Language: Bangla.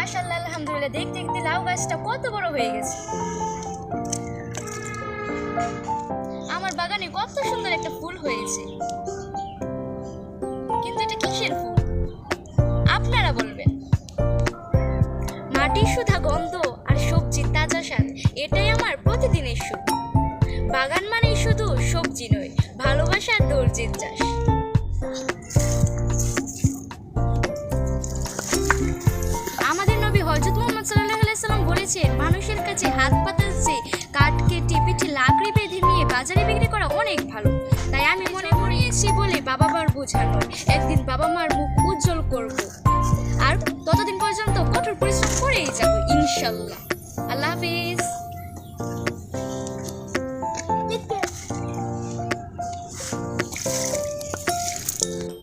মাশাআল্লাহ আলহামদুলিল্লাহ, দেখতে দেখতে লাউ গাছটা কত বড় হয়ে গেছে। আমার বাগানে কত সুন্দর একটা ফুল হয়েছে, কিন্তু এটা কিসের ফুল আপনারা বলবেন? মাটির সুধা গন্ধ আর সবজির তাজা স্বাদ, এটাই আমার প্রতিদিনের সুখ। বাগান মানেই শুধু সবজি নয়, ভালোবাসার ধৈর্যের চাষ। আমাদের নবী হযরত মুহাম্মদ সাল্লাল্লাহু আলাইহি সাল্লাম বলেছেন, মানুষের কাছে হাত পাতার চেয়ে কাঠ কেটে পিঠে লাকড়ি বেঁধে নিয়ে বাজারে বিক্রি করা অনেক ভালো। তাই আমি মনে করিয়েছি বলে বাবা মার বোঝা নয়, একদিন বাবা মার মুখ উজ্জ্বল করব। আর ততদিন পর্যন্ত কঠোর পরিশ্রম করেই যাব ইনশাআল্লাহ। আল্লাহ হাফেজ।